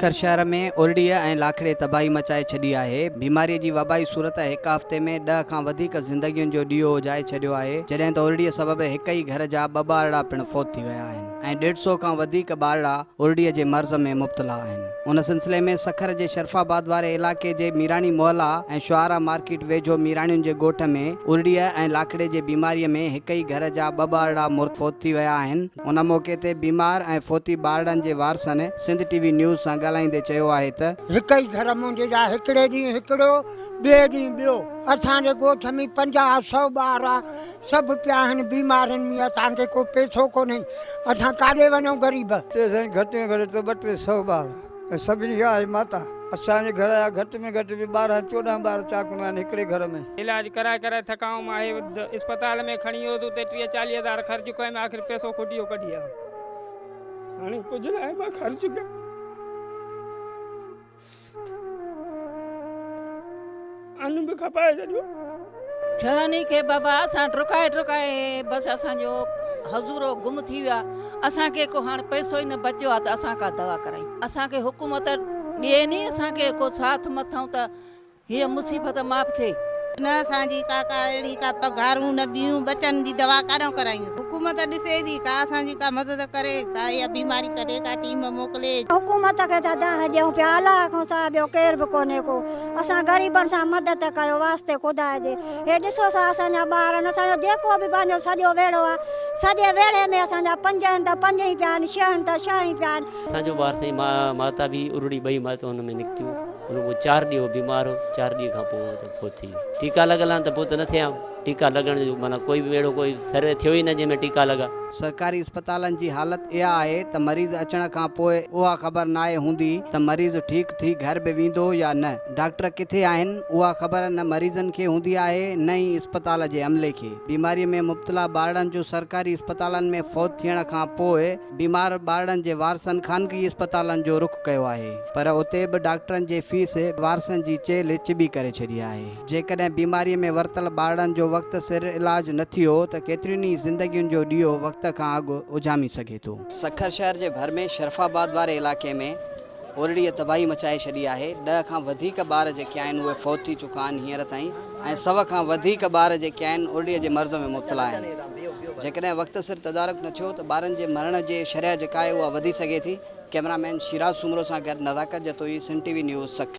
सखर शहर में ओरडीअ ऐं लाखड़े तबाही मचाए छॾी आहे। बीमारीअ जी वबाई सूरत हिकु हफ़्ते में 10 खां वधीक ज़िंदगियुनि जो ॾींहों उजाए छॾियो आहे, जॾहिं त ओरडीअ सबबि हिक ई घर जा 2 ॿारड़ा पिणु फौत थी विया आहिनि ऐं 150 खां वधीक ॿारड़ा ओरडीअ जे मर्ज़ में मुब्तला आहिनि। उन सिलसिले में सखर जे शरफाबाद वारे इलाइक़े जे मीराणी मोहल्ला ऐं शुआरा मार्केट वेझो मीराणियुनि जे ॻोठ में ओरडीअ ऐं लाखड़े जे बीमारीअ में हिक ई घर जा 2 ॿारड़ा फौत थी विया आहिनि। उन मौक़े ते बीमार ऐं फौती ॿारड़नि जे वारसनि सिंध टीवी न्यूज़ सां ॻाल्हाईंदे चयो आहे त हिक ई घर मुंहिंजे जा हिकिड़े ॾींहुं हिकिड़ो ॿिए ॾींहुं ॿियो असांजे ॻोठ में 50-100 ॿार सभु पिया आहिनि बीमारियुनि में। असांखे को पैसो कोन्हे, असां काॾे वञूं ग़रीब। घटि में घटि त 200 ॿार सभिनी खां आहे माता। असांजे घर जा घटि में घटि बि 12-14 ॿार चाकूं आहिनि हिकिड़े घर में। इलाज कराए कराए थकाऊं मां अस्पताल में खणी वियो त 30-40 हज़ार ख़र्च कयो, आख़िर पैसो खुटियो कढी आहे। हाणे कुझु न आहे, मां ख़र्च कयो। अनु बि खपाए छॾियो। छहनी के बाबा असां टुकाए बस असांजो हज़ूरो गुम थी विया। असांखे को हाणे पैसो ई न बचियो आहे त असां का दवा करायूं। असांखे हुकूमत ॾिए नी असांखे को साथ मथऊं त हीअ मुसीबत माफ़ थिए। न असांजी का अहिड़ी का पघारूं न ॿियूं बचनि जी दवा काॾों करायूं। हुकूमत ॾिसे थी का असांजी का मदद करे, का इहा बीमारी कढे, का टीम मोकिले। हुकूमत खे त ॾियूं पिया, अलाह खां सवाइ ॿियो केर बि कोन्हे को। असां ग़रीबनि सां मदद कयो वास्ते ख़ुदा जे। हे ॾिसो सा असांजा ॿार आहिनि, असांजो जेको बि पंहिंजो सॼो वेड़ो आहे, सॼे वेड़े में असांजा 5 आहिनि त 5 ई पिया आहिनि, 6 आहिनि त 6 ई पिया आहिनि। असांजो ॿार थी माता बि उरड़ी 2 माता हुन में निकितियूं। उन 4 ॾींहं बीमार हो, 4 ॾींहं खां पोइ त फौत थी वियो। टीका लॻल आहिनि त पोइ त न थिया। टीका लॻण जो माना कोई बि अहिड़ो कोई थर थियो ई न जंहिंमें टीका लॻा। सरकारी अस्पतालनि जी हालत इहा आहे त मरीज़ अचण खां पोइ उहा ख़बर नाहे हूंदी त मरीज़ ठीकु थी घर बि वेंदो या न। डॉक्टर किथे आहिनि उहा ख़बर न मरीज़नि खे हूंदी आहे न ई अस्पताल जे अमले खे। बीमारीअ में मुब्तला ॿारड़नि जो सरकारी अस्पतालनि में फौत थियण खां पोइ बीमार ॿारड़नि जे वारसनि ख़ानगी अस्पतालनि जो रुख़ कयो आहे, पर उते बि डॉक्टरनि जे फीस वारसनि जी चेल चिबी करे छॾी आहे। जेकॾहिं बीमारीअ में वरतल ॿारड़नि जो वक़्त सिर इलाज न थियो त केतिरियुनि ई ज़िंदगियुनि जो ॾींहों वक़्त खां अॻु उजामी सघे थो। सखर शहर जे भर में शरफाबाद वारे इलाइक़े में ओरडीअ तबाही मचाए छॾी आहे। 10 खां वधीक ॿार जेके आहिनि उहे फौत थी चुका आहिनि हींअर ताईं, ऐं 100 खां वधीक ॿार जेके आहिनि ओरडीअ जे मर्ज़ में मुब्तला आहिनि। जेकॾहिं वक़्त सिर तदारक न थियो त ॿारनि जे मरण जे शरह जेका आहे उहा वधी सघे थी। कैमरामैन शिराज सुमरो सां गॾु नज़ाकत जतोई, सिंध टीवी न्यूज़ सखर।